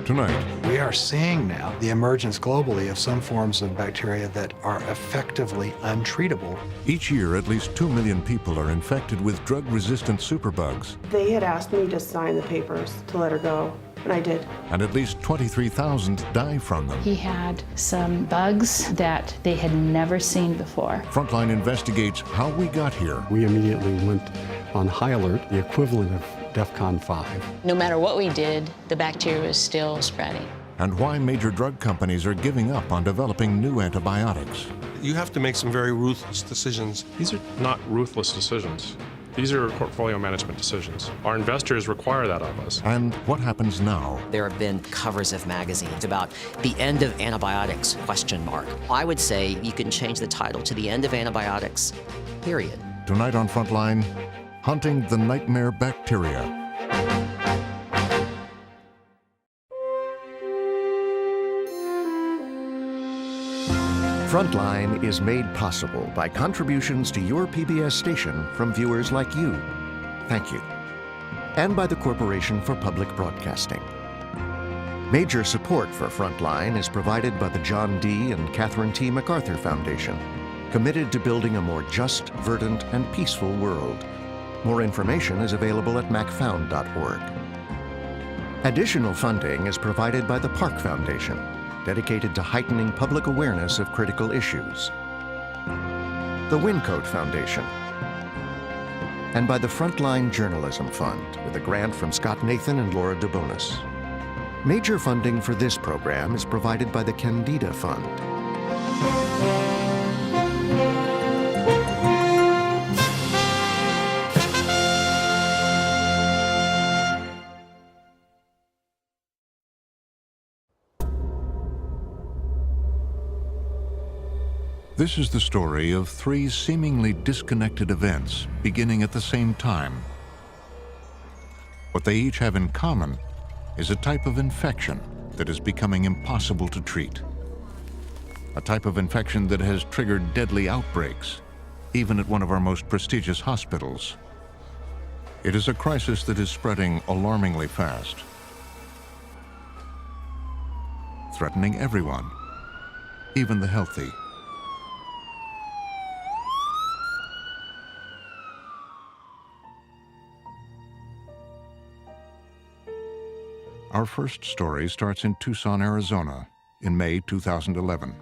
Tonight, we are seeing now the emergence globally of some forms of bacteria that are effectively untreatable. each year at least 2 million people are infected with drug-resistant superbugs, They had asked me to sign the papers to let her go, and I did. and at least 23,000 die from them. He had some bugs that they had never seen before. Frontline investigates how we got here We immediately went on high alert, the equivalent of DEFCON 5. No matter what we did, the bacteria was still spreading. and why major drug companies are giving up on developing new antibiotics. You have to make some very ruthless decisions. These are not ruthless decisions. These are portfolio management decisions. Our investors require that of us. And what happens now? There have been covers of magazines about the end of antibiotics, ? I would say you can change the title to the end of antibiotics, period. Tonight on Frontline, hunting the nightmare bacteria. Frontline is made possible by contributions to your PBS station from viewers like you. Thank you. And by the Corporation for Public Broadcasting. Major support for Frontline is provided by the John D. and Catherine T. MacArthur Foundation, committed to building a more just, verdant, and peaceful world. More information is available at macfound.org. Additional funding is provided by the Park Foundation, dedicated to heightening public awareness of critical issues, the Wincoat Foundation, and by the Frontline Journalism Fund, with a grant from Scott Nathan and Laura DeBonis. Major funding for this program is provided by the Candida Fund. This is the story of 3 seemingly disconnected events beginning at the same time. What they each have in common is a type of infection that is becoming impossible to treat. A type of infection that has triggered deadly outbreaks, even at one of our most prestigious hospitals. It is a crisis that is spreading alarmingly fast, threatening everyone, even the healthy. Our first story starts in Tucson, Arizona, in May 2011.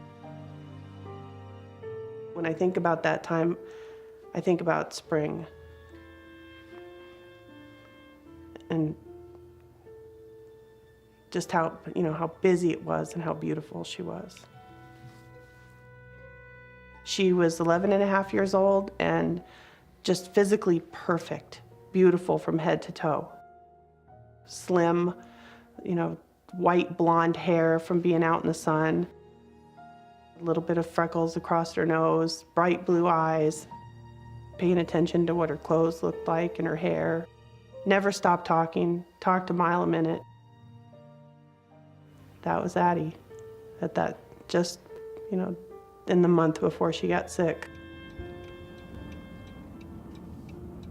When I think about that time, I think about spring. And just how, how busy it was and how beautiful she was. She was 11 and a half years old and just physically perfect, beautiful from head to toe. Slim, white blonde hair from being out in the sun, a little bit of freckles across her nose, bright blue eyes, paying attention to what her clothes looked like and her hair. Never stopped talking, talked a mile a minute. That was Addie at that, just, in the month before she got sick.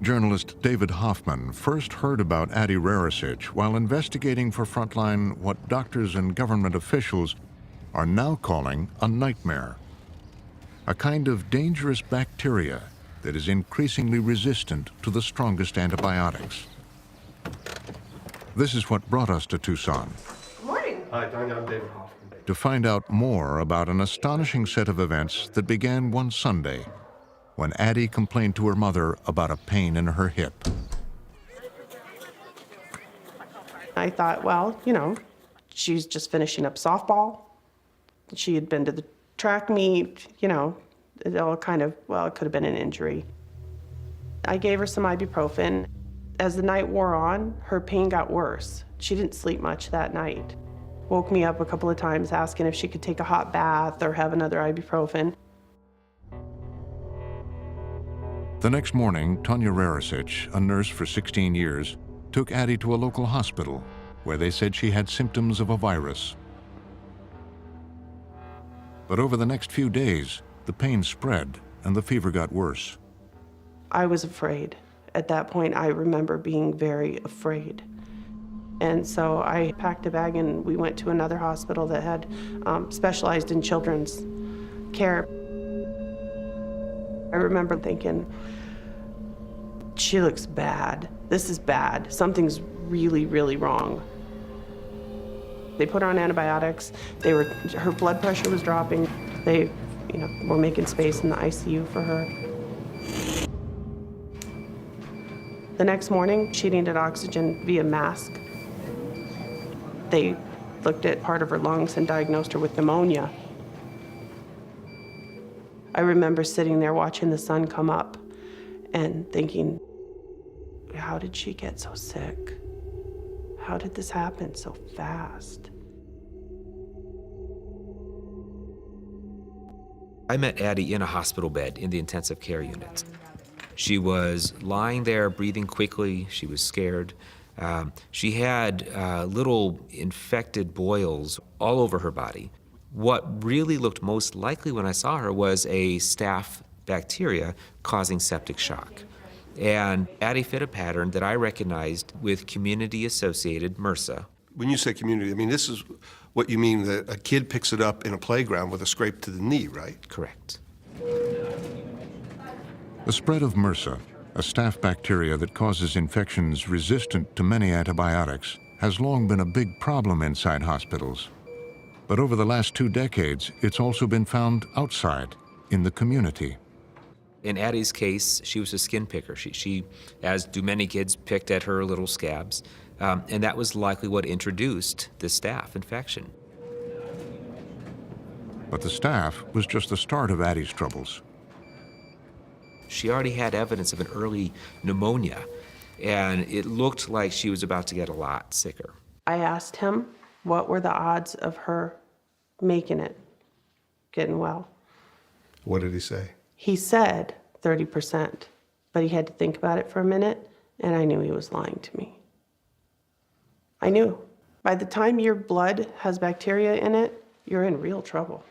Journalist David Hoffman first heard about Addie Rarasich while investigating for Frontline what doctors and government officials are now calling a nightmare. A kind of dangerous bacteria that is increasingly resistant to the strongest antibiotics. This is what brought us to Tucson. Good morning. Hi, Tanya, I'm David Hoffman. To find out more about an astonishing set of events that began one Sunday when Addie complained to her mother about a pain in her hip. I thought, well, she's just finishing up softball. She had been to the track meet, it all kind of, it could have been an injury. I gave her some ibuprofen. As the night wore on, her pain got worse. She didn't sleep much that night. Woke me up a couple of times asking if she could take a hot bath or have another ibuprofen. The next morning, Tanya Rarasich, a nurse for 16 years, took Addie to a local hospital where they said she had symptoms of a virus. But over the next few days, the pain spread and the fever got worse. I was afraid. At that point, I remember being very afraid. And so I packed a bag and we went to another hospital that had specialized in children's care. I remember thinking, she looks bad. This is bad. Something's really, really wrong. They put her on antibiotics. Her blood pressure was dropping. They, were making space in the ICU for her. The next morning, she needed oxygen via mask. They looked at part of her lungs and diagnosed her with pneumonia. I remember sitting there watching the sun come up and thinking, how did she get so sick? How did this happen so fast? I met Addie in a hospital bed in the intensive care unit. She was lying there, breathing quickly. She was scared. She had little infected boils all over her body. What really looked most likely when I saw her was a staph bacteria causing septic shock. And Addie fit a pattern that I recognized with community-associated MRSA. When you say community, I mean, this is what you mean that a kid picks it up in a playground with a scrape to the knee, right? Correct. The spread of MRSA, a staph bacteria that causes infections resistant to many antibiotics, has long been a big problem inside hospitals. But over the last 2 decades, it's also been found outside, in the community. In Addie's case, she was a skin picker. She, as do many kids, picked at her little scabs, and that was likely what introduced the staph infection. But the staph was just the start of Addie's troubles. She already had evidence of an early pneumonia, and it looked like she was about to get a lot sicker. I asked him what were the odds of her making it, getting well. What did he say? He said 30%, but he had to think about it for a minute, and I knew he was lying to me. I knew. By the time your blood has bacteria in it, you're in real trouble.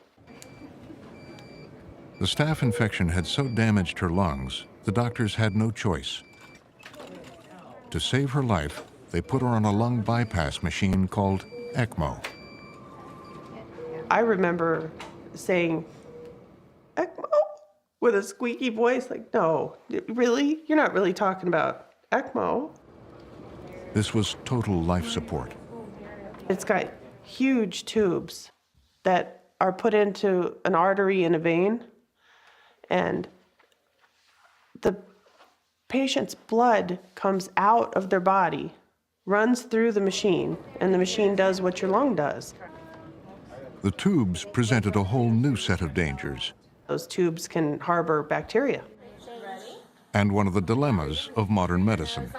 The staph infection had so damaged her lungs, the doctors had no choice. To save her life, they put her on a lung bypass machine called ECMO. I remember saying, ECMO? With a squeaky voice, like, no, really? You're not really talking about ECMO. This was total life support. It's got huge tubes that are put into an artery in a vein, and the patient's blood comes out of their body, runs through the machine, and the machine does what your lung does. The tubes presented a whole new set of dangers. Those tubes can harbor bacteria. And one of the dilemmas of modern medicine.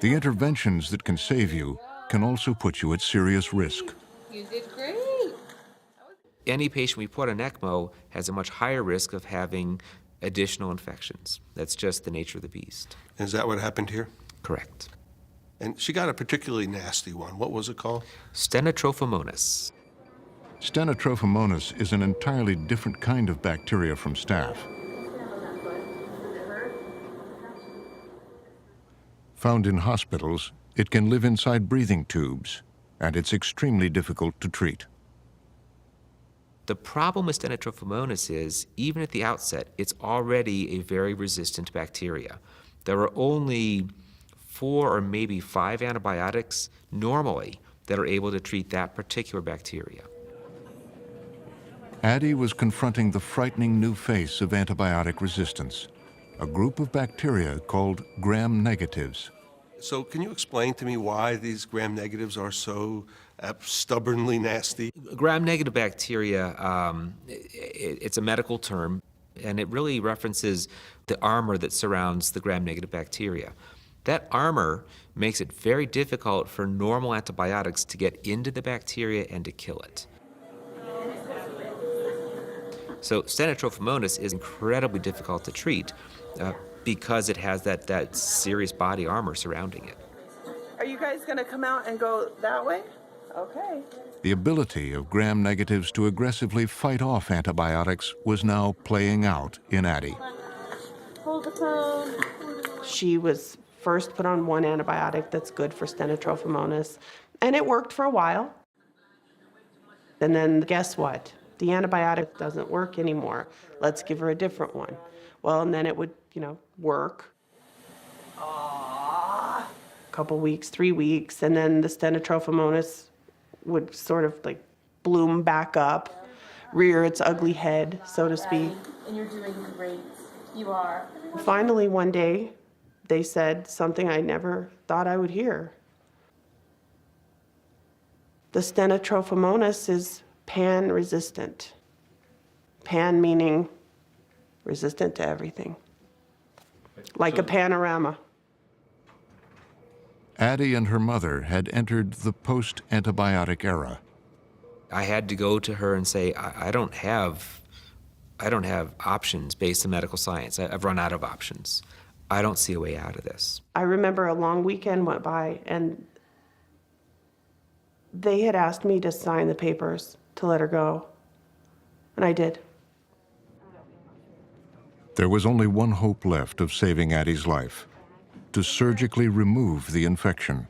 The interventions that can save you can also put you at serious risk. You did great. Any patient we put on ECMO has a much higher risk of having additional infections. That's just the nature of the beast. Is that what happened here? Correct. And she got a particularly nasty one. What was it called? Stenotrophomonas. Stenotrophomonas is an entirely different kind of bacteria from staph. Found in hospitals, it can live inside breathing tubes, and it's extremely difficult to treat. The problem with Stenotrophomonas is, even at the outset, it's already a very resistant bacteria. There are only 4 or maybe 5 antibiotics normally that are able to treat that particular bacteria. Addie was confronting the frightening new face of antibiotic resistance, a group of bacteria called gram-negatives. So can you explain to me why these gram-negatives are so stubbornly nasty? Gram-negative bacteria, it's a medical term, and it really references the armor that surrounds the gram-negative bacteria. That armor makes it very difficult for normal antibiotics to get into the bacteria and to kill it. So Stenotrophomonas is incredibly difficult to treat because it has that serious body armor surrounding it. Are you guys gonna come out and go that way? Okay. The ability of gram-negatives to aggressively fight off antibiotics was now playing out in Addie. Hold the phone. She was first put on one antibiotic that's good for stenotrophomonas, and it worked for a while. And then guess what? The antibiotic doesn't work anymore. Let's give her a different one. Well, and then it would, work. A couple weeks, 3 weeks, and then the stenotrophomonas would sort of like bloom back up, rear its ugly head, so to speak. And you're doing great. You are. Finally, one day, they said something I never thought I would hear. The stenotrophomonas is pan-resistant. Pan meaning resistant to everything, like a panorama. Addie and her mother had entered the post-antibiotic era. I had to go to her and say, I don't have options based on medical science. I've run out of options. I don't see a way out of this. I remember a long weekend went by, and they had asked me to sign the papers to let her go, and I did. There was only one hope left of saving Addie's life: to surgically remove the infection.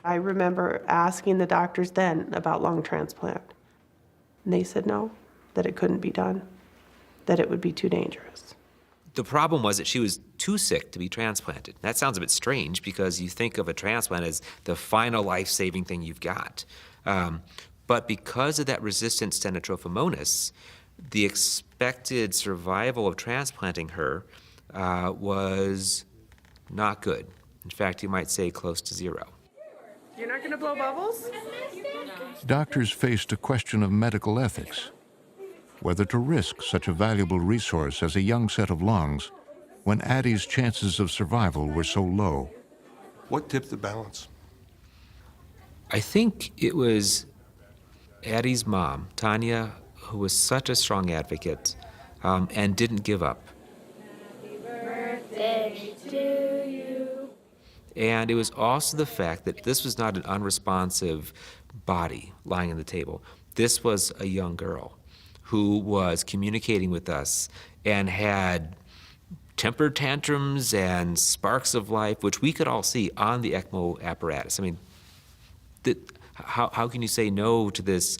I remember asking the doctors then about lung transplant, and they said no, that it couldn't be done, that it would be too dangerous. The problem was that she was too sick to be transplanted. That sounds a bit strange because you think of a transplant as the final life-saving thing you've got. But because of that resistant stenotrophomonas, the expected survival of transplanting her was not good. In fact, you might say close to zero. You're not going to blow bubbles? Doctors faced a question of medical ethics: whether to risk such a valuable resource as a young set of lungs when Addie's chances of survival were so low. What tipped the balance? I think it was Addie's mom, Tanya, who was such a strong advocate and didn't give up. Happy birthday to you. And it was also the fact that this was not an unresponsive body lying on the table. This was a young girl who was communicating with us and had temper tantrums and sparks of life, which we could all see on the ECMO apparatus. I mean, how can you say no to this,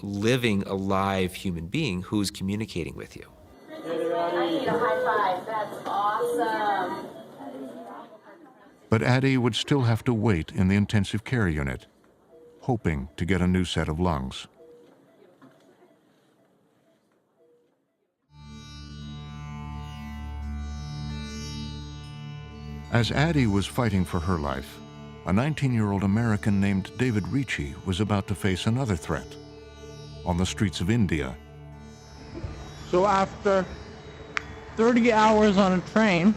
living, alive human being who's communicating with you? I need a high five. That's awesome. But Addie would still have to wait in the intensive care unit, hoping to get a new set of lungs. As Addie was fighting for her life, a 19-year-old American named David Ricci was about to face another threat on the streets of India. So after 30 hours on a train,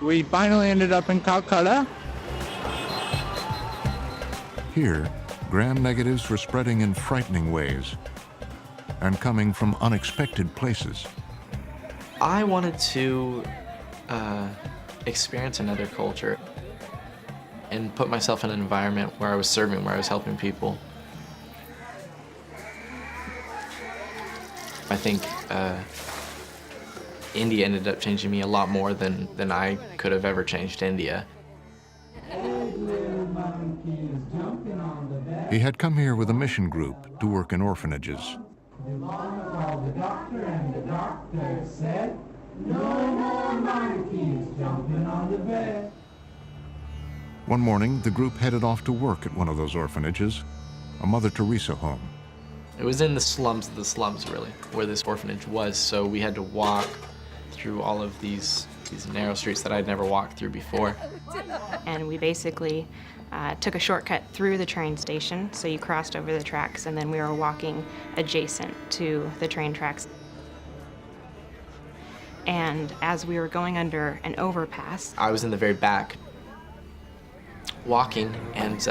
we finally ended up in Calcutta. Here, gram-negatives were spreading in frightening ways and coming from unexpected places. I wanted to experience another culture and put myself in an environment where I was serving, where I was helping people. I think India ended up changing me a lot more than I could have ever changed India. He had come here with a mission group to work in orphanages. The doctor and the doctor said, no more monkeys jumping on the bed. One morning, the group headed off to work at one of those orphanages, a Mother Teresa home. It was in the slums of the slums, really, where this orphanage was, so we had to walk through all of these narrow streets that I'd never walked through before. And we basically took a shortcut through the train station, so you crossed over the tracks, and then we were walking adjacent to the train tracks. And as we were going under an overpass, I was in the very back, walking, and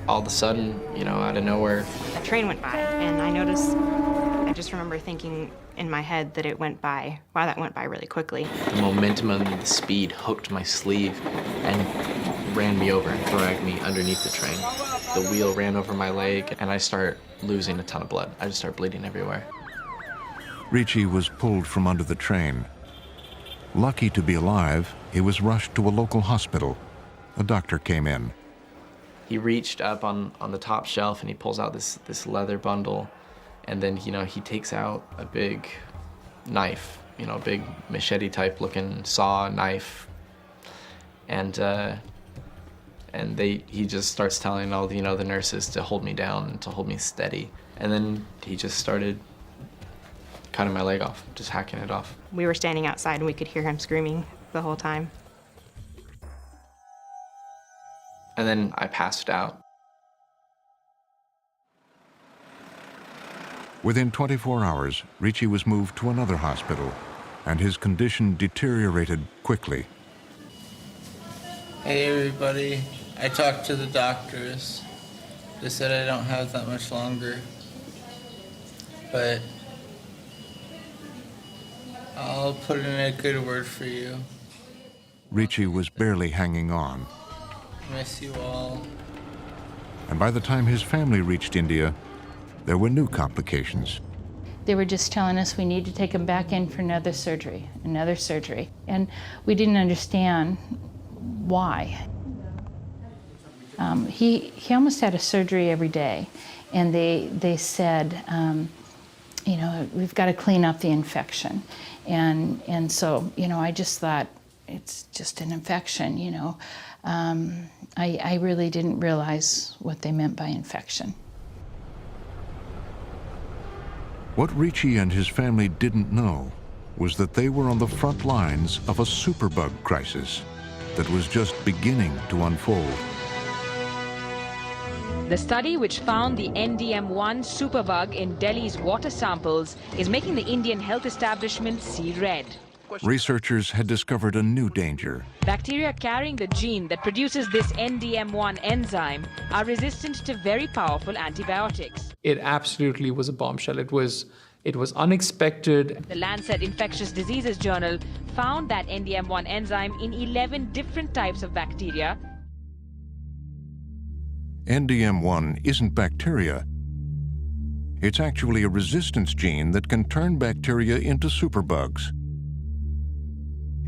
all of a sudden, out of nowhere, a train went by, and I just remember thinking in my head that it went by, wow, that went by really quickly. The momentum and the speed hooked my sleeve and ran me over and dragged me underneath the train. The wheel ran over my leg, and I start losing a ton of blood. I just start bleeding everywhere. Ricci was pulled from under the train. Lucky to be alive, he was rushed to a local hospital. A doctor came in. He reached up on the top shelf and he pulls out this leather bundle, and then he takes out a big knife, a big machete type looking saw knife, and he just starts telling all the nurses to hold me down and to hold me steady, and then he just started cutting my leg off, just hacking it off. We were standing outside and we could hear him screaming the whole time. And then I passed out. Within 24 hours, Ricci was moved to another hospital, and his condition deteriorated quickly. Hey everybody, I talked to the doctors. They said I don't have that much longer, but I'll put in a good word for you. Ricci was barely hanging on. Miss you all. And by the time his family reached India, there were new complications. They were just telling us we need to take him back in for another surgery. And we didn't understand why. He almost had a surgery every day, and they said, we've got to clean up the infection. And so, I just thought, it's just an infection, I really didn't realize what they meant by infection. What Ricci and his family didn't know was that they were on the front lines of a superbug crisis that was just beginning to unfold. The study, which found the NDM1 superbug in Delhi's water samples, is making the Indian health establishment see red. Researchers had discovered a new danger. Bacteria carrying the gene that produces this NDM1 enzyme are resistant to very powerful antibiotics. It absolutely was a bombshell. It was unexpected. The Lancet Infectious Diseases journal found that NDM1 enzyme in 11 different types of bacteria. NDM1 isn't bacteria. It's actually a resistance gene that can turn bacteria into superbugs.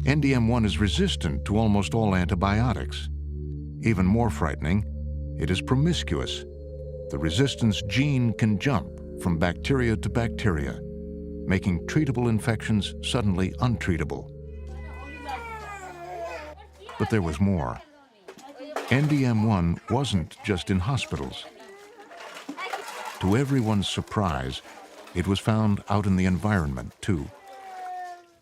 NDM1 is resistant to almost all antibiotics. Even more frightening, it is promiscuous. The resistance gene can jump from bacteria to bacteria, making treatable infections suddenly untreatable. But there was more. NDM1 wasn't just in hospitals. To everyone's surprise, it was found out in the environment, too.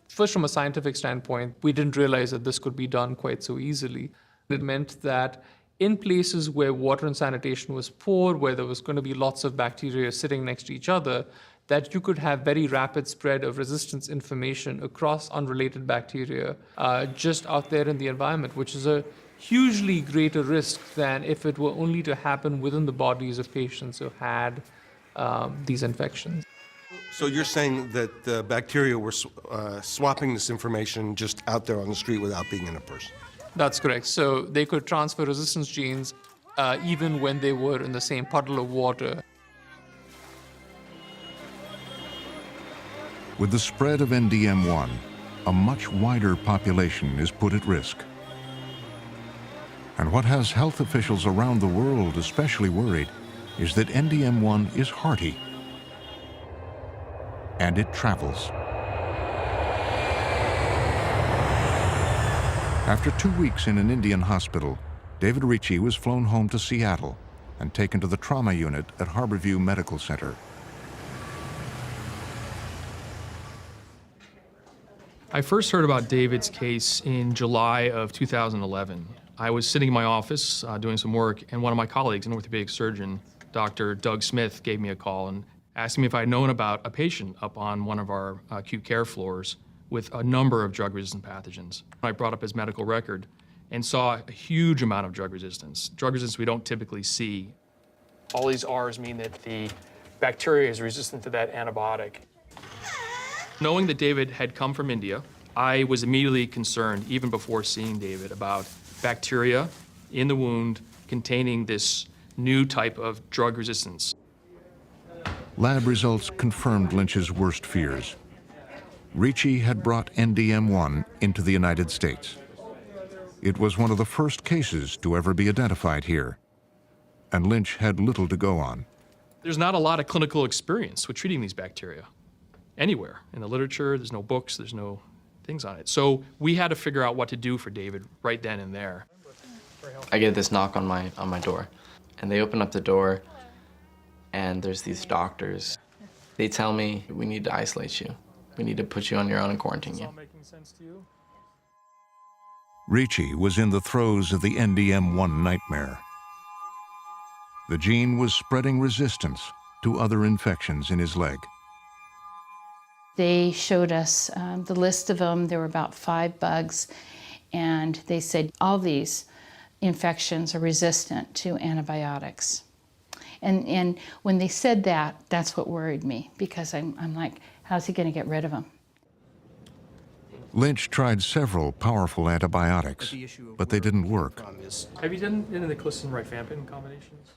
First, from a scientific standpoint, we didn't realize that this could be done quite so easily. It meant that in places where water and sanitation was poor, where there was going to be lots of bacteria sitting next to each other, that you could have very rapid spread of resistance information across unrelated bacteria just out there in the environment, which is a hugely greater risk than if it were only to happen within the bodies of patients who had these infections. So you're saying that the bacteria were swapping this information just out there on the street without being in a person? That's correct. So they could transfer resistance genes even when they were in the same puddle of water. With the spread of NDM1, a much wider population is put at risk. And what has health officials around the world especially worried is that NDM1 is hardy. And it travels. After 2 weeks in an Indian hospital, David Ricci was flown home to Seattle and taken to the trauma unit at Harborview Medical Center. I first heard about David's case in July of 2011. I was sitting in my office doing some work, and one of my colleagues, an orthopedic surgeon, Dr. Doug Smith, gave me a call and asked me if I'd known about a patient up on one of our acute care floors with a number of drug-resistant pathogens. I brought up his medical record and saw a huge amount of drug resistance we don't typically see. All these R's mean that the bacteria is resistant to that antibiotic. Knowing that David had come from India, I was immediately concerned, even before seeing David, about bacteria in the wound containing this new type of drug resistance. Lab results confirmed Lynch's worst fears. Ricci had brought NDM1 into the United States. It was one of the first cases to ever be identified here, and Lynch had little to go on. There's not a lot of clinical experience with treating these bacteria anywhere. In the literature, there's no books, there's no things on it. So we had to figure out what to do for David right then and there. I get this knock on my door, and they open up the door, and there's these doctors. They tell me, we need to isolate you. We need to put you on your own and quarantine you. Ricci was in the throes of the NDM1 nightmare. The gene was spreading resistance to other infections in his leg. They showed us the list of them. There were about 5 bugs, and they said all these infections are resistant to antibiotics. And when they said that, that's what worried me, because I'm like, how's he going to get rid of them? Lynch tried several powerful antibiotics, but they didn't work. Have you done any of the niclosin-rifampin combinations?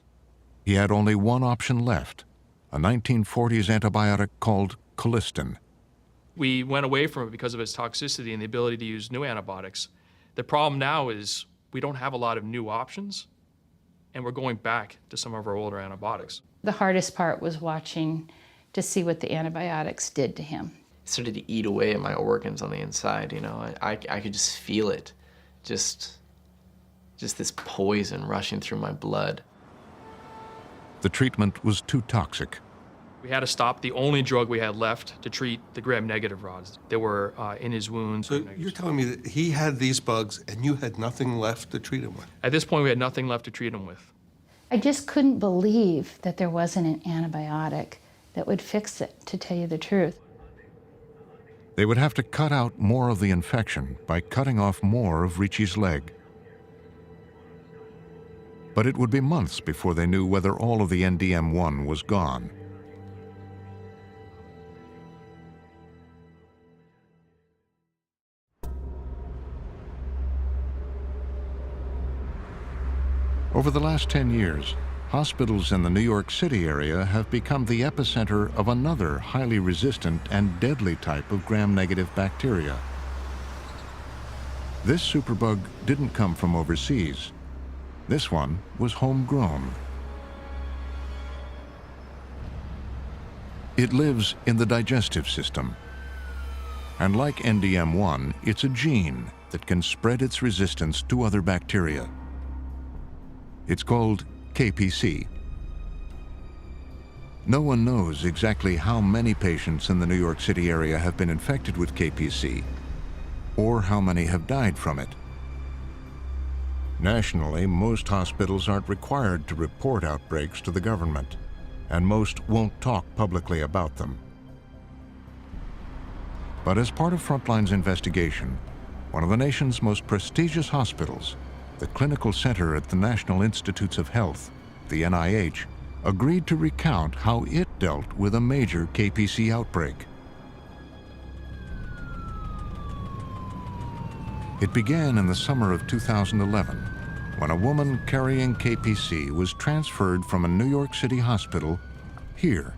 He had only one option left, a 1940s antibiotic called colistin. We went away from it because of its toxicity and the ability to use new antibiotics. The problem now is we don't have a lot of new options, and we're going back to some of our older antibiotics. The hardest part was watching to see what the antibiotics did to him. It started to eat away at my organs on the inside, you know. I could just feel it, just this poison rushing through my blood. The treatment was too toxic. We had to stop the only drug we had left to treat the gram-negative rods that were in his wounds. So you're telling me that he had these bugs and you had nothing left to treat him with? At this point, we had nothing left to treat him with. I just couldn't believe that there wasn't an antibiotic that would fix it, to tell you the truth. They would have to cut out more of the infection by cutting off more of Ricci's leg. But it would be months before they knew whether all of the NDM1 was gone. Over the last 10 years, hospitals in the New York City area have become the epicenter of another highly resistant and deadly type of gram-negative bacteria. This superbug didn't come from overseas. This one was homegrown. It lives in the digestive system. And like NDM1, it's a gene that can spread its resistance to other bacteria. It's called KPC. No one knows exactly how many patients in the New York City area have been infected with KPC, or how many have died from it. Nationally, most hospitals aren't required to report outbreaks to the government, and most won't talk publicly about them. But as part of Frontline's investigation, one of the nation's most prestigious hospitals, the Clinical Center at the National Institutes of Health, the NIH, agreed to recount how it dealt with a major KPC outbreak. It began in the summer of 2011, when a woman carrying KPC was transferred from a New York City hospital here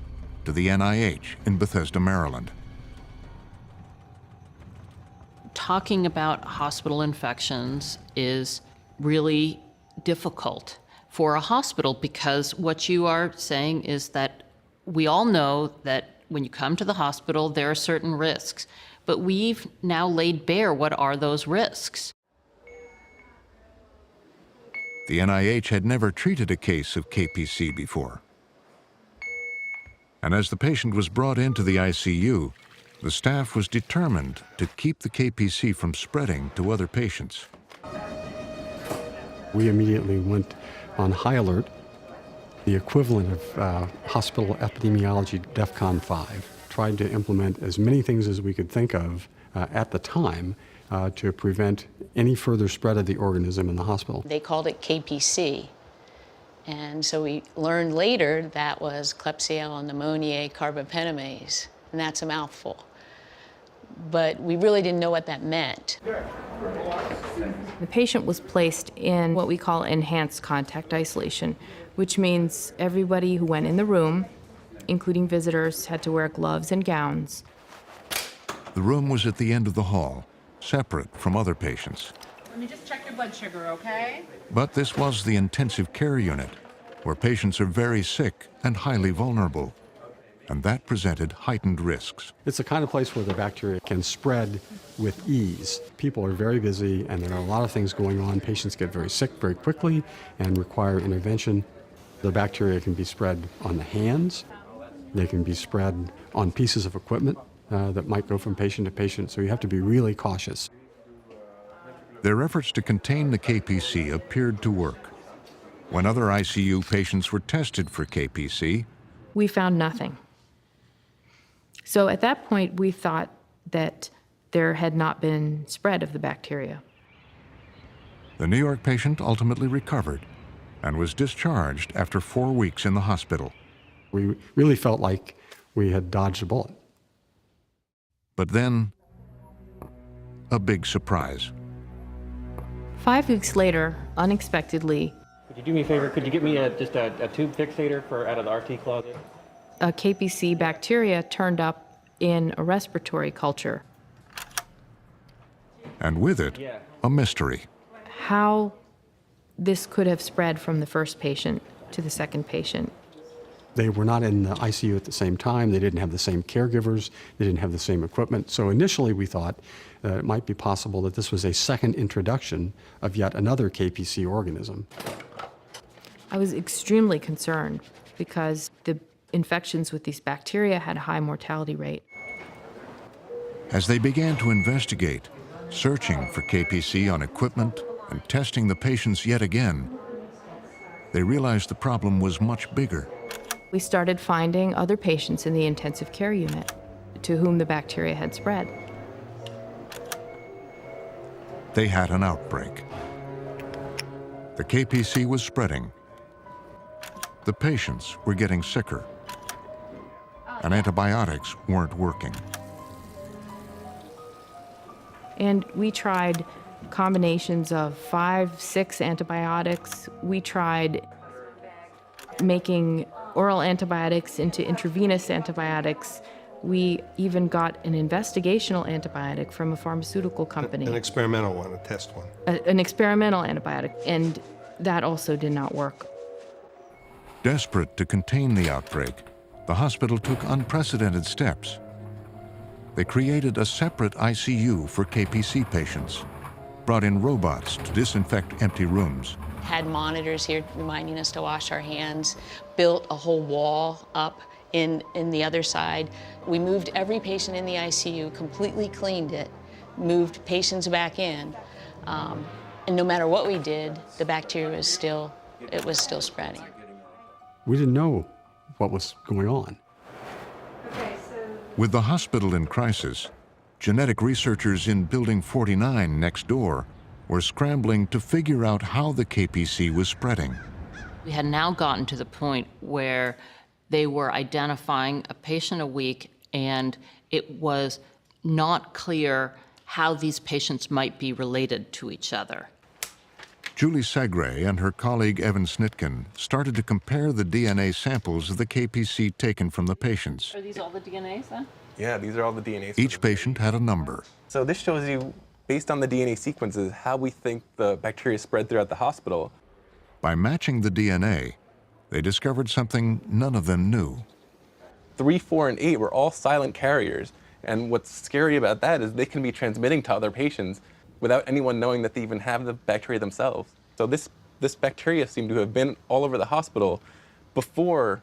to the NIH in Bethesda, Maryland. Talking about hospital infections is really difficult for a hospital, because what you are saying is that we all know that when you come to the hospital, there are certain risks, but we've now laid bare what are those risks. The NIH had never treated a case of KPC before. And as the patient was brought into the ICU, the staff was determined to keep the KPC from spreading to other patients. We immediately went on high alert, the equivalent of hospital epidemiology DEFCON 5, tried to implement as many things as we could think of at the time to prevent any further spread of the organism in the hospital. They called it KPC. And so we learned later that was Klebsiella pneumoniae carbapenemase, and that's a mouthful. but we really didn't know what that meant. The patient was placed in what we call enhanced contact isolation, which means everybody who went in the room, including visitors, had to wear gloves and gowns. The room was at the end of the hall, separate from other patients. Let me just check your blood sugar, okay? But this was the intensive care unit, where patients are very sick and highly vulnerable, and that presented heightened risks. It's the kind of place where the bacteria can spread with ease. People are very busy, and there are a lot of things going on. Patients get very sick very quickly and require intervention. The bacteria can be spread on the hands. They can be spread on pieces of equipment that might go from patient to patient, so you have to be really cautious. Their efforts to contain the KPC appeared to work. When other ICU patients were tested for KPC, We found nothing. So at that point, we thought that there had not been spread of the bacteria. the New York patient ultimately recovered and was discharged after 4 weeks in the hospital. We really felt like we had dodged a bullet. But then, a big surprise. 5 weeks later, unexpectedly, Could you do me a favor? Could you get me just a tube fixator for out of the RT closet? a KPC bacteria turned up in a respiratory culture. And with it, a mystery. How this could have spread from the first patient to the second patient. They were not in the ICU at the same time. They didn't have the same caregivers. They didn't have the same equipment. So initially we thought it might be possible that this was a second introduction of yet another KPC organism. I was extremely concerned because the infections with these bacteria had a high mortality rate. As they began to investigate, searching for KPC on equipment and testing the patients yet again, they realized the problem was much bigger. We started finding other patients in the intensive care unit to whom the bacteria had spread. They had an outbreak. The KPC was spreading. The patients were getting sicker, and antibiotics weren't working. And we tried combinations of 5, 6 antibiotics. We tried making oral antibiotics into intravenous antibiotics. We even got an investigational antibiotic from a pharmaceutical company. An experimental one, a test one. An experimental antibiotic, and that also did not work. Desperate to contain the outbreak, the hospital took unprecedented steps. They created a separate ICU for KPC patients, brought in robots to disinfect empty rooms, Had monitors here reminding us to wash our hands, built a whole wall up in the other side. We moved every patient in the ICU, completely cleaned it, moved patients back in, and no matter what we did, the bacteria was still spreading. We didn't know what was going on. With the hospital in crisis, genetic researchers in Building 49 next door were scrambling to figure out how the KPC was spreading. We had now gotten to the point where they were identifying a patient a week, and it was not clear how these patients might be related to each other. Julie Segre and her colleague Evan Snitkin started to compare the DNA samples of the KPC taken from the patients. Are these all the DNAs then? Yeah, these are all the DNA. Each patient had a number. So this shows you, based on the DNA sequences, how we think the bacteria spread throughout the hospital. By matching the DNA, they discovered something none of them knew. 3, 4, and 8 were all silent carriers. And what's scary about that is they can be transmitting to other patients without anyone knowing that they even have the bacteria themselves. So this bacteria seemed to have been all over the hospital before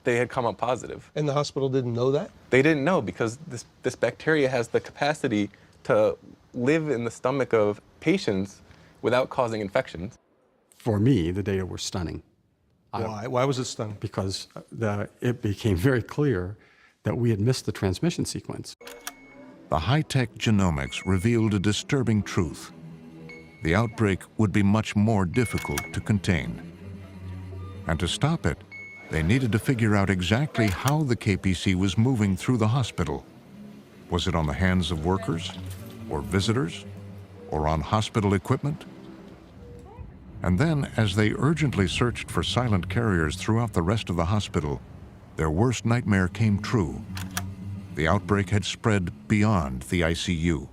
they had come up positive. And the hospital didn't know that? They didn't know because this bacteria has the capacity to live in the stomach of patients without causing infections. For me, the data were stunning. Why? Why was it stunning? Because it became very clear that we had missed the transmission sequence. The high-tech genomics revealed a disturbing truth. The outbreak would be much more difficult to contain. And to stop it, they needed to figure out exactly how the KPC was moving through the hospital. Was it on the hands of workers, or visitors, or on hospital equipment? And then, as they urgently searched for silent carriers throughout the rest of the hospital, their worst nightmare came true. The outbreak had spread beyond the ICU.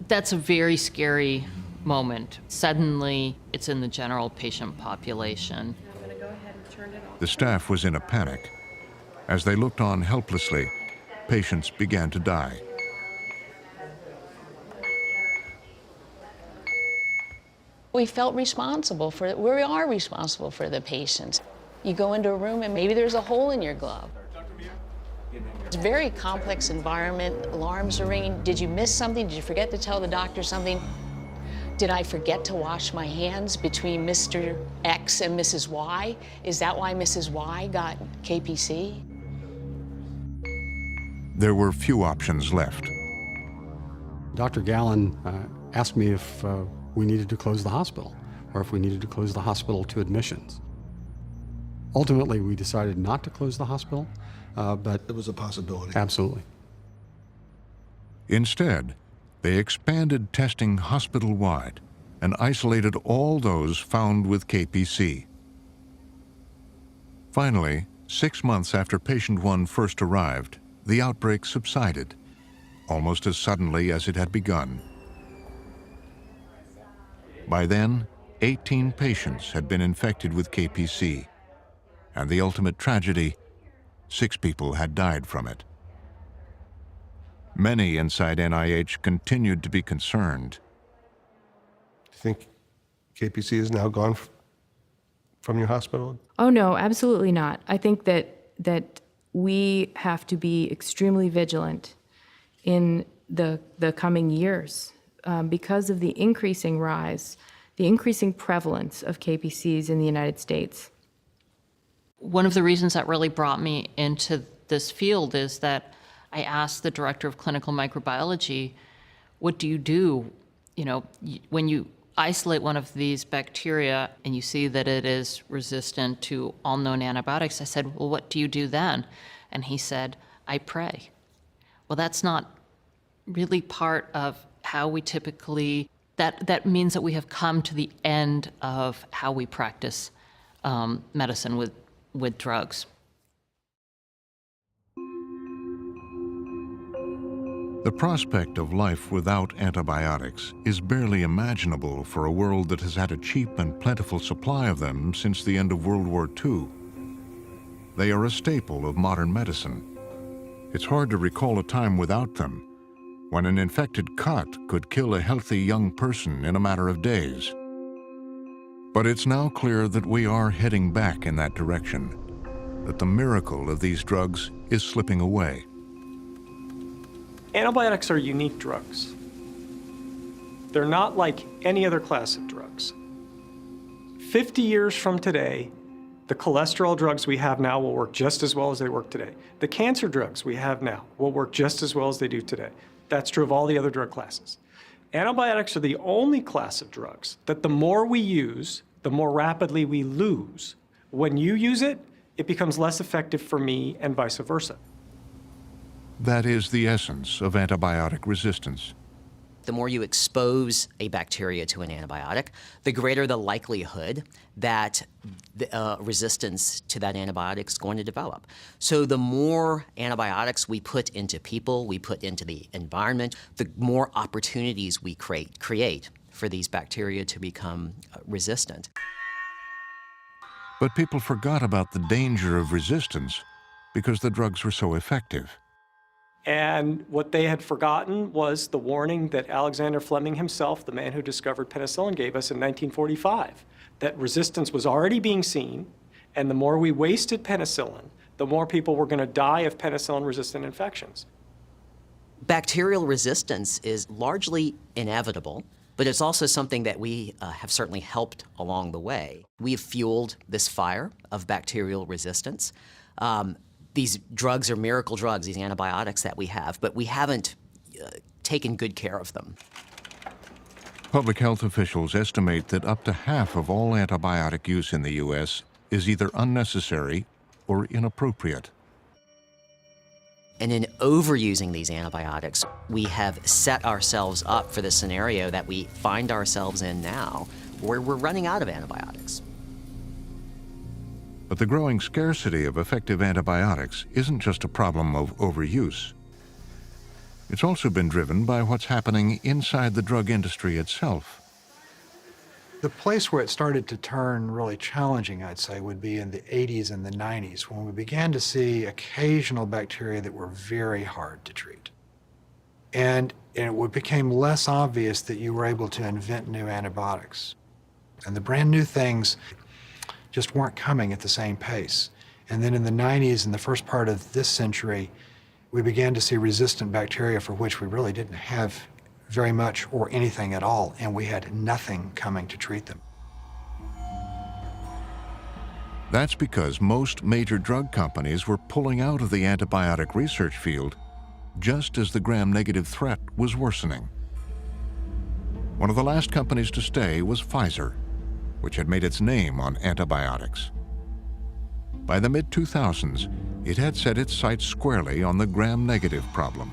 That's a very scary moment. Suddenly, it's in the general patient population. I'm going to go ahead and turn it off. The staff was in a panic. As they looked on helplessly, patients began to die. We felt responsible for it. We are responsible for the patients. You go into a room and maybe there's a hole in your glove. It's a very complex environment. Alarms are ringing. Did you miss something? Did you forget to tell the doctor something? Did I forget to wash my hands between Mr. X and Mrs. Y? Is that why Mrs. Y got KPC? There were few options left. Dr. Gallen asked me if we needed to close the hospital, or if we needed to close the hospital to admissions. Ultimately, we decided not to close the hospital, but It was a possibility. absolutely. Instead, they expanded testing hospital-wide and isolated all those found with KPC. Finally, 6 months after patient 1 first arrived, the outbreak subsided, almost as suddenly as it had begun. By then, 18 patients had been infected with KPC, and the ultimate tragedy, 6 people had died from it. Many inside NIH continued to be concerned. Do you think KPC is now gone from your hospital? Oh, no, absolutely not. I think that we have to be extremely vigilant in the coming years because of the increasing rise, the increasing prevalence of KPCs in the United States. One of the reasons that really brought me into this field is that I asked the director of clinical microbiology, what do you do, when you isolate one of these bacteria and you see that it is resistant to all known antibiotics? I said, well, what do you do then? And he said, I pray. Well, that's not really part of how we typically, that means that we have come to the end of how we practice medicine with drugs. The prospect of life without antibiotics is barely imaginable for a world that has had a cheap and plentiful supply of them since the end of World War II. They are a staple of modern medicine. It's hard to recall a time without them, when an infected cut could kill a healthy young person in a matter of days. But it's now clear that we are heading back in that direction, that the miracle of these drugs is slipping away. Antibiotics are unique drugs. They're not like any other class of drugs. 50 years from today, the cholesterol drugs we have now will work just as well as they work today. The cancer drugs we have now will work just as well as they do today. That's true of all the other drug classes. Antibiotics are the only class of drugs that the more we use, the more rapidly we lose. When you use it, it becomes less effective for me and vice versa. That is the essence of antibiotic resistance. The more you expose a bacteria to an antibiotic, the greater the likelihood that the resistance to that antibiotic is going to develop. So the more antibiotics we put into people, we put into the environment, the more opportunities we create for these bacteria to become resistant. But people forgot about the danger of resistance because the drugs were so effective. And what they had forgotten was the warning that Alexander Fleming himself, the man who discovered penicillin, gave us in 1945, that resistance was already being seen, and the more we wasted penicillin, the more people were going to die of penicillin-resistant infections. Bacterial resistance is largely inevitable, but it's also something that we have certainly helped along the way. We've fueled this fire of bacterial resistance. These drugs are miracle drugs, these antibiotics that we have, but we haven't taken good care of them. Public health officials estimate that up to half of all antibiotic use in the U.S. is either unnecessary or inappropriate. And in overusing these antibiotics, we have set ourselves up for the scenario that we find ourselves in now, where we're running out of antibiotics. But the growing scarcity of effective antibiotics isn't just a problem of overuse. It's also been driven by what's happening inside the drug industry itself. The place where it started to turn really challenging, I'd say, would be in the 80s and the 90s, when we began to see occasional bacteria that were very hard to treat. And it became less obvious that you were able to invent new antibiotics. And the brand new things just weren't coming at the same pace. And then in the 90s and the first part of this century, we began to see resistant bacteria for which we really didn't have very much or anything at all, and we had nothing coming to treat them. That's because most major drug companies were pulling out of the antibiotic research field just as the gram-negative threat was worsening. One of the last companies to stay was Pfizer, which had made its name on antibiotics. By the mid-2000s, it had set its sights squarely on the gram-negative problem.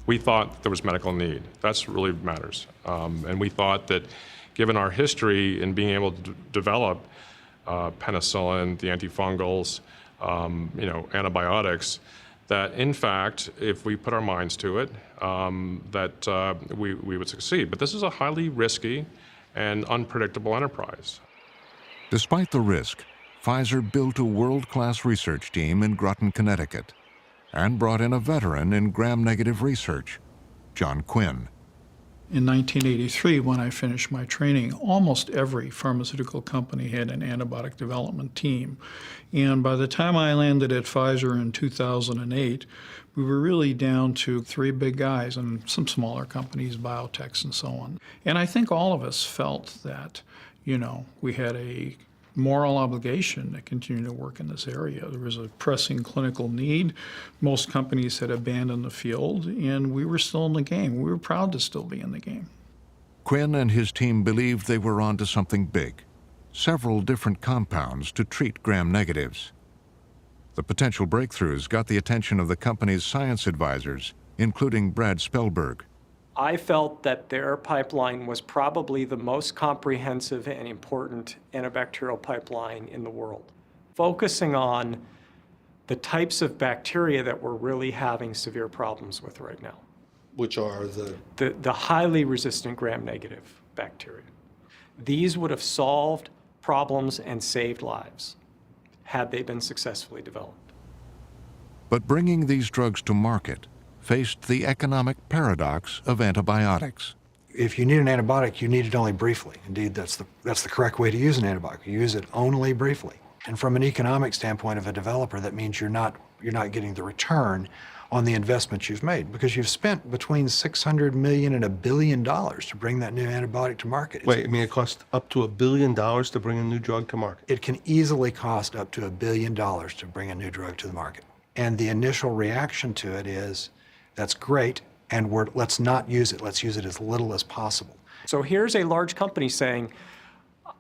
We thought there was medical need. That's really matters. And we thought that given our history in being able to develop penicillin, the antifungals, antibiotics, that in fact, if we put our minds to it, that we would succeed. But this is a highly risky and unpredictable enterprise. Despite the risk, Pfizer built a world-class research team in Groton, Connecticut, and brought in a veteran in gram-negative research, John Quinn. In 1983, when I finished my training, almost every pharmaceutical company had an antibiotic development team. And by the time I landed at Pfizer in 2008, we were really down to 3 big guys and some smaller companies, biotechs and so on. And I think all of us felt that, we had a moral obligation to continue to work in this area. There was a pressing clinical need. Most companies had abandoned the field, and we were still in the game. We were proud to still be in the game. Quinn and his team believed they were onto something big, several different compounds to treat gram-negatives. The potential breakthroughs got the attention of the company's science advisors, including Brad Spellberg. I felt that their pipeline was probably the most comprehensive and important antibacterial pipeline in the world, focusing on the types of bacteria that we're really having severe problems with right now. Which are the highly resistant gram-negative bacteria. These would have solved problems and saved lives had they been successfully developed. But bringing these drugs to market faced the economic paradox of antibiotics. If you need an antibiotic, you need it only briefly. Indeed, that's the correct way to use an antibiotic. You use it only briefly. And from an economic standpoint of a developer, that means you're not getting the return on the investment you've made, because you've spent between $600 million and $1 billion to bring that new antibiotic to market. Wait, it costs up to $1 billion to bring a new drug to market? It can easily cost up to $1 billion to bring a new drug to the market. And the initial reaction to it is, that's great, and let's not use it. Let's use it as little as possible. So here's a large company saying,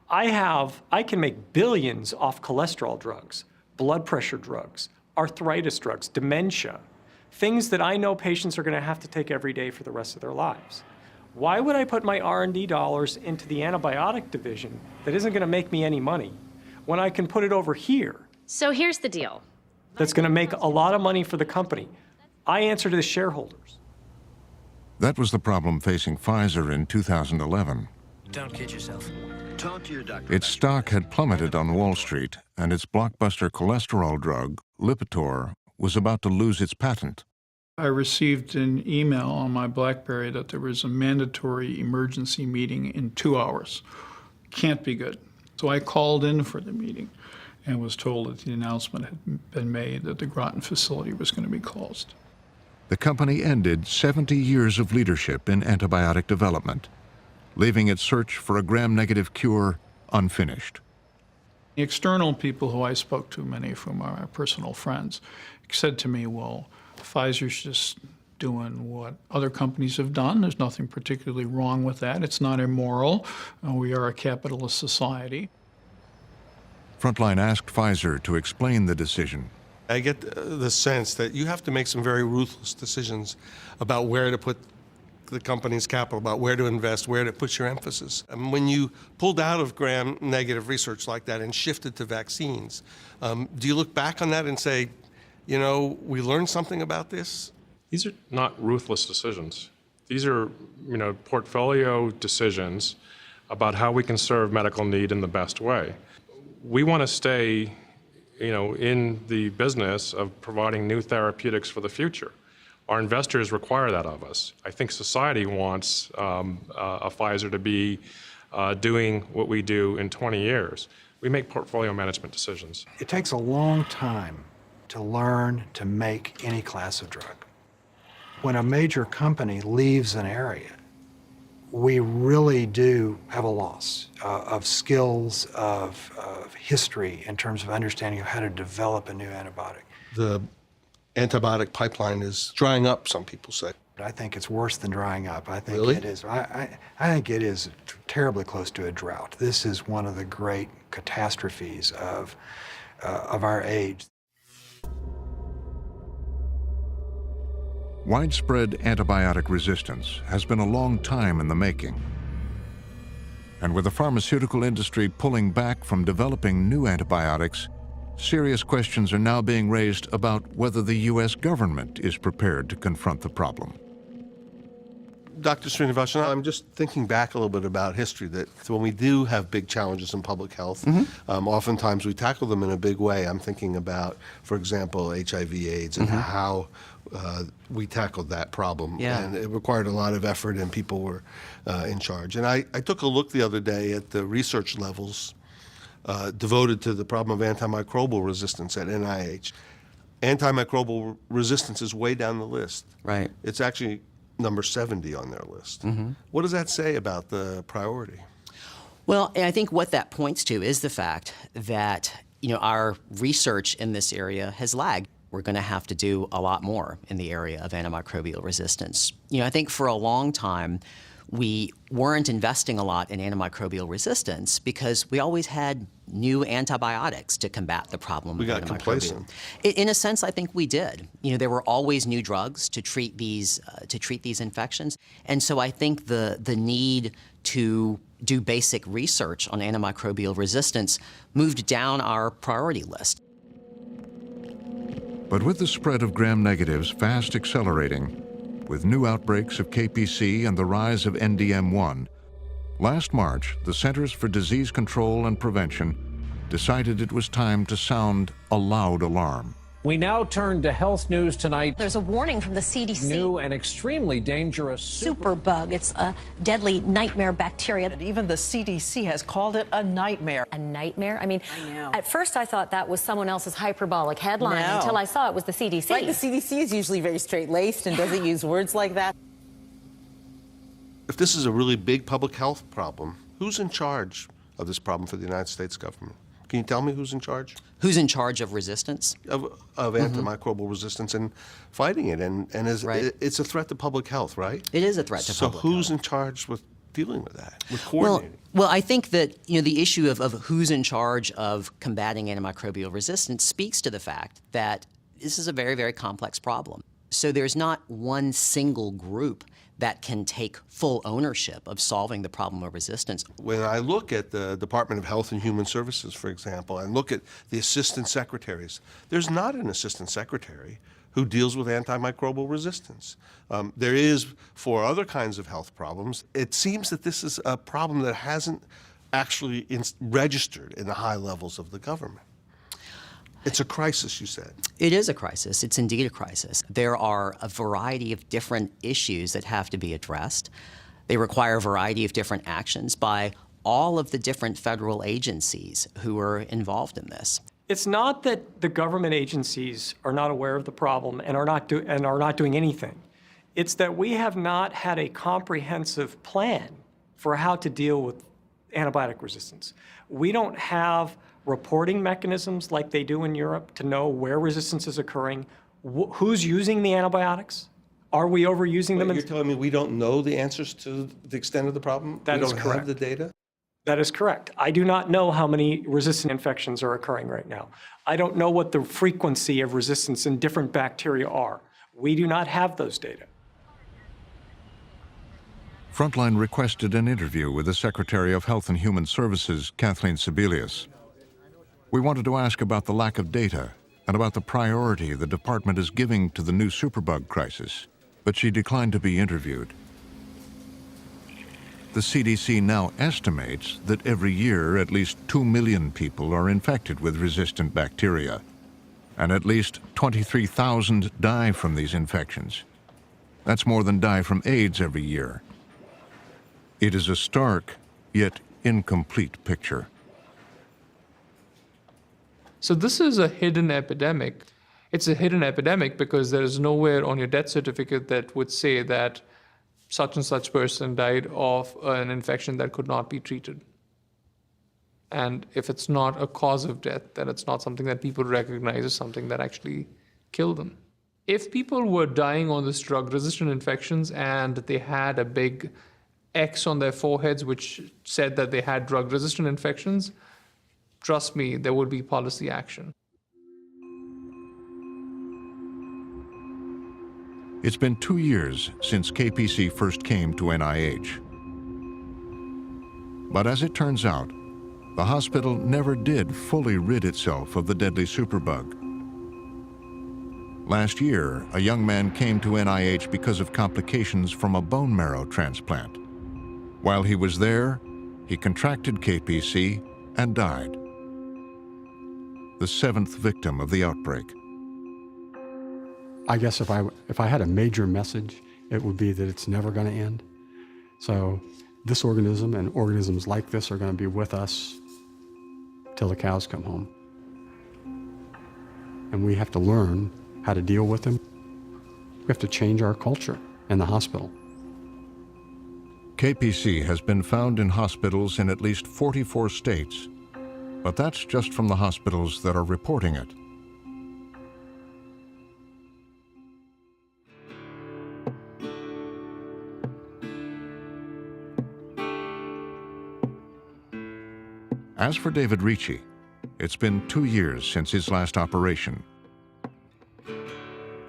I can make billions off cholesterol drugs, blood pressure drugs, arthritis drugs, dementia, things that I know patients are going to have to take every day for the rest of their lives. Why would I put my R&D dollars into the antibiotic division that isn't going to make me any money when I can put it over here? So here's the deal. That's going to make a lot of money for the company. I answer to the shareholders. That was the problem facing Pfizer in 2011. Don't kid yourself. Talk to your doctor. Its stock had plummeted on Wall Street, and its blockbuster cholesterol drug, Lipitor, was about to lose its patent. I received an email on my BlackBerry that there was a mandatory emergency meeting in 2 hours. Can't be good. So I called in for the meeting and was told that the announcement had been made that the Groton facility was going to be closed. The company ended 70 years of leadership in antibiotic development, leaving its search for a gram-negative cure unfinished. The external people who I spoke to, many of whom are my personal friends, said to me, well, Pfizer's just doing what other companies have done. There's nothing particularly wrong with that. It's not immoral. We are a capitalist society. Frontline asked Pfizer to explain the decision, I get the sense that you have to make some very ruthless decisions about where to put the company's capital, about where to invest, where to put your emphasis. And when you pulled out of gram-negative research like that and shifted to vaccines, do you look back on that and say, you know, we learned something about this? These are not ruthless decisions. These are, you know, portfolio decisions about how we can serve medical need in the best way. We want to stay, you know, in the business of providing new therapeutics for the future. Our investors require that of us. I think society wants a Pfizer to be doing what we do in 20 years. We make portfolio management decisions. It takes a long time to learn to make any class of drug. When a major company leaves an area, we really do have a loss of skills, of history in terms of understanding of how to develop a new antibiotic. The antibiotic pipeline is drying up, some people say. I think it's worse than drying up. I think Really? it is. I think it is terribly close to a drought. This is one of the great catastrophes of our age. Widespread antibiotic resistance has been a long time in the making. And with the pharmaceutical industry pulling back from developing new antibiotics, serious questions are now being raised about whether the U.S. government is prepared to confront the problem. Dr. Srinivasan, I'm just thinking back a little bit about history, that when we do have big challenges in public health, oftentimes we tackle them in a big way. I'm thinking about, for example, HIV/AIDS and how we tackled that problem. Yeah. And it required a lot of effort, and people were in charge. And I took a look the other day at the research levels devoted to the problem of antimicrobial resistance at NIH. Antimicrobial resistance is way down the list. Right. It's actually number 70 on their list. What does that say about the priority? Well, I think what that points to is the fact that, you know, our research in this area has lagged. We're going to have to do a lot more in the area of antimicrobial resistance. You know, I think for a long time, we weren't investing a lot in antimicrobial resistance because we always had new antibiotics to combat the problem. We of got complacent. In a sense, I think we did. You know, there were always new drugs to treat these infections, and so I think the need to do basic research on antimicrobial resistance moved down our priority list. But with the spread of gram-negatives fast accelerating, with new outbreaks of KPC and the rise of NDM1, last March, the Centers for Disease Control and Prevention decided it was time to sound a loud alarm. We now turn to health news tonight. There's a warning from the CDC. New and extremely dangerous superbug. It's a deadly nightmare bacteria. And even the CDC has called it a nightmare. A nightmare? I mean, I know. At first I thought that was someone else's hyperbolic headline until I saw it was the CDC. Right, the CDC is usually very straight-laced and doesn't use words like that. If this is a really big public health problem, who's in charge of this problem for the United States government? Can you tell me who's in charge? Who's in charge of resistance? Of antimicrobial resistance and fighting it. And it's a threat to public health, right? It is a threat to public health. So who's in charge with dealing with that, with coordinating? Well, I think that, you know, the issue of who's in charge of combating antimicrobial resistance speaks to the fact that this is a very, very complex problem. So there's not one single group that can take full ownership of solving the problem of resistance. When I look at the Department of Health and Human Services, for example, and look at the assistant secretaries, there's not an assistant secretary who deals with antimicrobial resistance. There is for other kinds of health problems. It seems that this is a problem that hasn't actually registered in the high levels of the government. It's a crisis, you said. It is a crisis. It's indeed a crisis. There are a variety of different issues that have to be addressed. They require a variety of different actions by all of the different federal agencies who are involved in this. It's not that the government agencies are not aware of the problem and are not doing anything. It's that we have not had a comprehensive plan for how to deal with antibiotic resistance. We don't have reporting mechanisms like they do in Europe to know where resistance is occurring, who's using the antibiotics. Are we overusing them? You're telling me we don't know the answers to the extent of the problem? That is correct. We don't have the data? That is correct. I do not know how many resistant infections are occurring right now. I don't know what the frequency of resistance in different bacteria are. We do not have those data. Frontline requested an interview with the Secretary of Health and Human Services, Kathleen Sebelius. We wanted to ask about the lack of data and about the priority the department is giving to the new superbug crisis, but she declined to be interviewed. The CDC now estimates that every year at least 2 million people are infected with resistant bacteria, and at least 23,000 die from these infections. That's more than die from AIDS every year. It is a stark, yet incomplete picture. So this is a hidden epidemic. It's a hidden epidemic because there is nowhere on your death certificate that would say that such and such person died of an infection that could not be treated. And if it's not a cause of death, then it's not something that people recognize as something that actually killed them. If people were dying on this drug-resistant infections and they had a big X on their foreheads which said that they had drug-resistant infections, trust me, there would be policy action. It's been 2 years since KPC first came to NIH. But as it turns out, the hospital never did fully rid itself of the deadly superbug. Last year, a young man came to NIH because of complications from a bone marrow transplant. While he was there, he contracted KPC and died. The 7th victim of the outbreak. I guess if I had a major message, it would be that it's never going to end. So this organism and organisms like this are going to be with us till the cows come home. And we have to learn how to deal with them. We have to change our culture in the hospital. KPC has been found in hospitals in at least 44 states, but that's just from the hospitals that are reporting it. As for David Ricci, it's been 2 years since his last operation.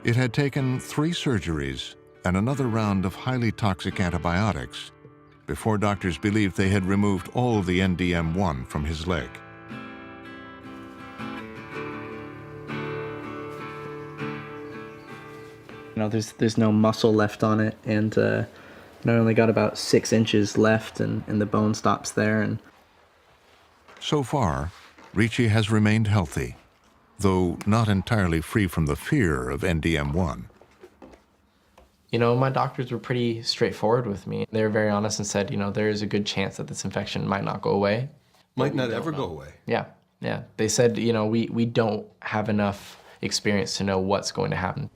It had taken 3 surgeries and another round of highly toxic antibiotics before doctors believed they had removed all the NDM1 from his leg. You know, there's no muscle left on it, and I only got about 6 inches left, and the bone stops there. And so far, Ricci has remained healthy, though not entirely free from the fear of NDM1. You know, my doctors were pretty straightforward with me. They were very honest and said, you know, there is a good chance that this infection might not go away. Might not ever go away. Yeah. They said, you know, we don't have enough experience to know what's going to happen.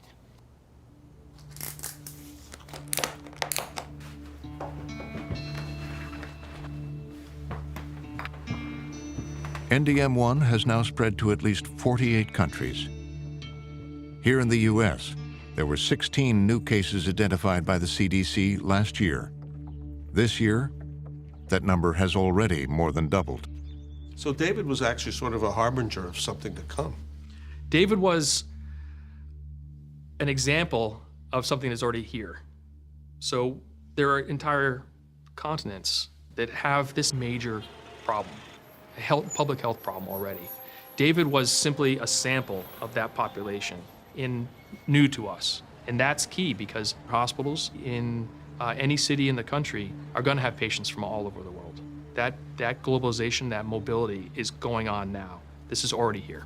NDM1 has now spread to at least 48 countries. Here in the U.S., there were 16 new cases identified by the CDC last year. This year, that number has already more than doubled. So David was actually sort of a harbinger of something to come. David was an example of something that's already here. So there are entire continents that have this major problem, a public health problem already. David was simply a sample of that population new to us. And that's key because hospitals in any city in the country are going to have patients from all over the world. That globalization, that mobility is going on now. This is already here.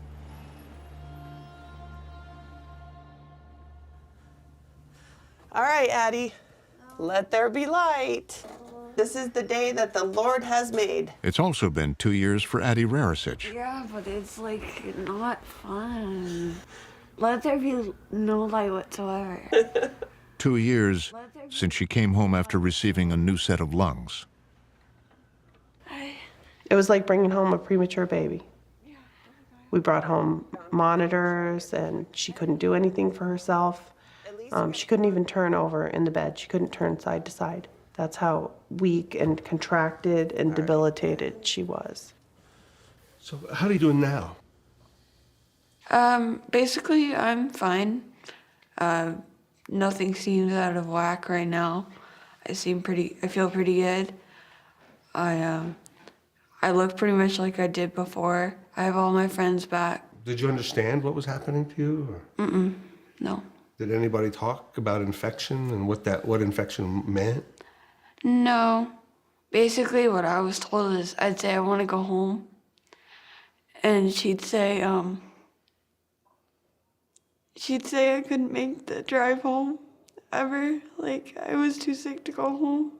All right, Addie, let there be light. This is the day that the Lord has made. It's also been 2 years for Addie Rarasich. Yeah, but it's like not fun. Let there be no light whatsoever. 2 years since she came home after receiving a new set of lungs. It was like bringing home a premature baby. We brought home monitors, and she couldn't do anything for herself. She couldn't even turn over in the bed. She couldn't turn side to side. That's how weak and contracted and debilitated she was. So how are you doing now? Basically, I'm fine. Nothing seems out of whack right now. I feel pretty good. I look pretty much like I did before. I have all my friends back. Did you understand what was happening to you? Or? No. Did anybody talk about infection and what infection meant? No. Basically, what I was told is I'd say I want to go home. And she'd say I couldn't make the drive home ever. Like, I was too sick to go home.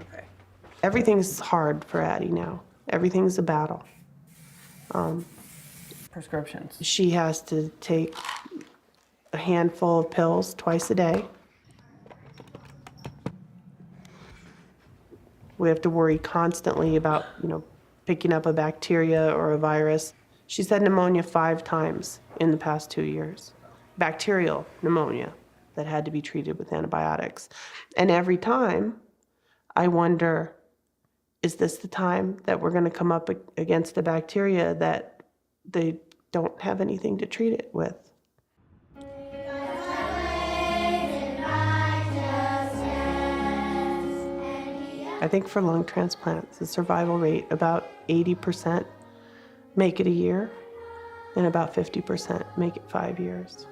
Okay. Everything's hard for Addie now. Everything's a battle. Prescriptions. She has to take a handful of pills twice a day. We have to worry constantly about, picking up a bacteria or a virus. She's had pneumonia 5 times in the past 2 years. Bacterial pneumonia that had to be treated with antibiotics. And every time, I wonder, is this the time that we're going to come up against a bacteria that they don't have anything to treat it with? I think for lung transplants, the survival rate, about 80% make it a year, and about 50% make it 5 years.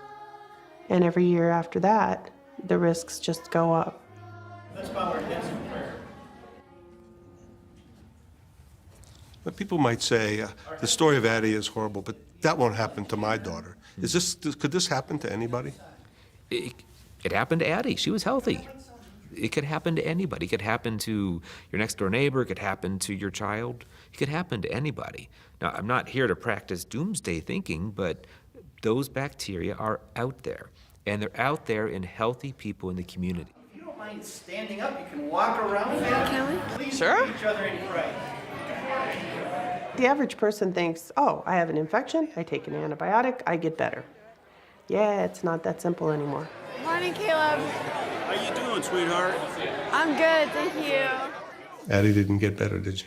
And every year after that, the risks just go up. Let's bow our heads in prayer. But people might say, the story of Addie is horrible, but that won't happen to my daughter. Could this happen to anybody? It happened to Addie. She was healthy. It could happen to anybody. It could happen to your next door neighbor. It could happen to your child. It could happen to anybody. Now, I'm not here to practice doomsday thinking, but those bacteria are out there, and they're out there in healthy people in the community. If you don't mind standing up, you can walk around. Can we? Please Sure. give each other and pray. The average person thinks, oh, I have an infection, I take an antibiotic, I get better. Yeah, it's not that simple anymore. Morning, Caleb. How you doing, sweetheart? I'm good, thank you. Addie didn't get better, did she?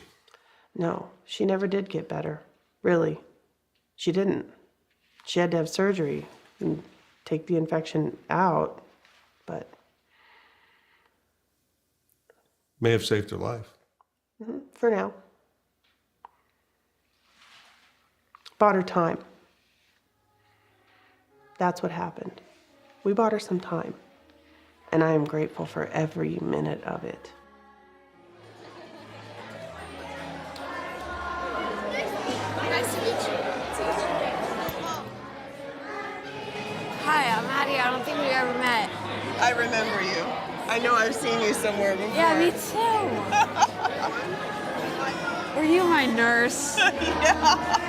No, she never did get better. Really. She didn't. She had to have surgery and take the infection out, but... May have saved her life. For now. Bought her time. That's what happened. We bought her some time, and I am grateful for every minute of it. Nice to meet you. Hi, I'm Addie. I don't think we ever met. I remember you. I know I've seen you somewhere before. Yeah, me too. Were you my nurse? Yeah.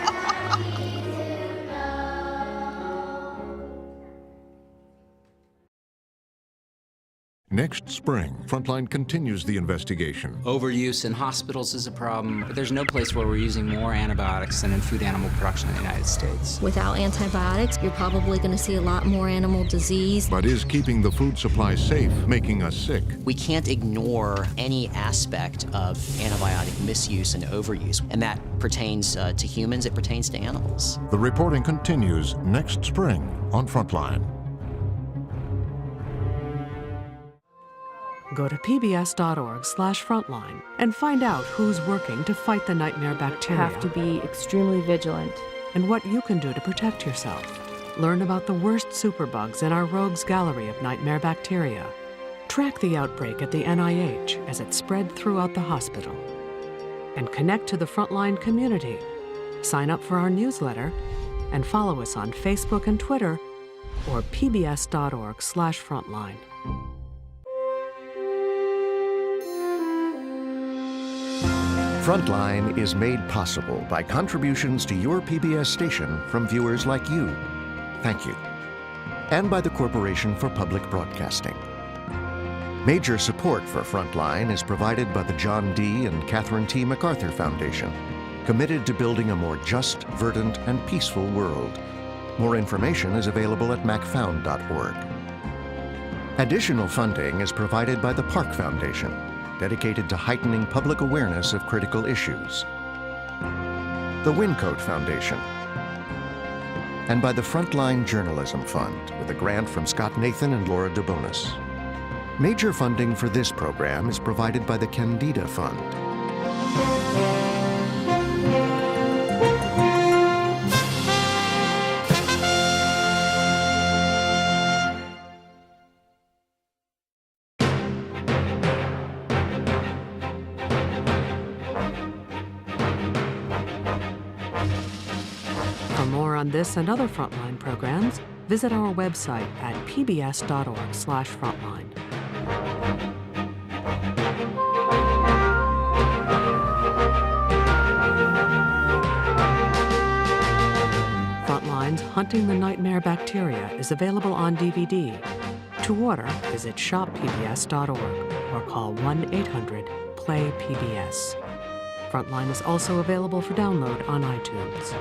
Next spring, Frontline continues the investigation. Overuse in hospitals is a problem, but there's no place where we're using more antibiotics than in food animal production in the United States. Without antibiotics, you're probably going to see a lot more animal disease. But is keeping the food supply safe making us sick? We can't ignore any aspect of antibiotic misuse and overuse, and that pertains to humans, it pertains to animals. The reporting continues next spring on Frontline. Go to pbs.org/frontline and find out who's working to fight the nightmare bacteria. Have to be extremely vigilant. And what you can do to protect yourself. Learn about the worst superbugs in our rogues gallery of nightmare bacteria. Track the outbreak at the NIH as it spread throughout the hospital. And connect to the Frontline community. Sign up for our newsletter and follow us on Facebook and Twitter or pbs.org/frontline. Frontline is made possible by contributions to your PBS station from viewers like you. Thank you. And by the Corporation for Public Broadcasting. Major support for Frontline is provided by the John D. and Catherine T. MacArthur Foundation, committed to building a more just, verdant, and peaceful world. More information is available at macfound.org. Additional funding is provided by the Park Foundation, dedicated to heightening public awareness of critical issues, the Wincote Foundation, and by the Frontline Journalism Fund, with a grant from Scott Nathan and Laura DeBonis. Major funding for this program is provided by the Candida Fund. For more on this and other Frontline programs, visit our website at pbs.org/frontline. Frontline's Hunting the Nightmare Bacteria is available on DVD. To order, visit shoppbs.org or call 1-800-PLAY-PBS. Frontline is also available for download on iTunes.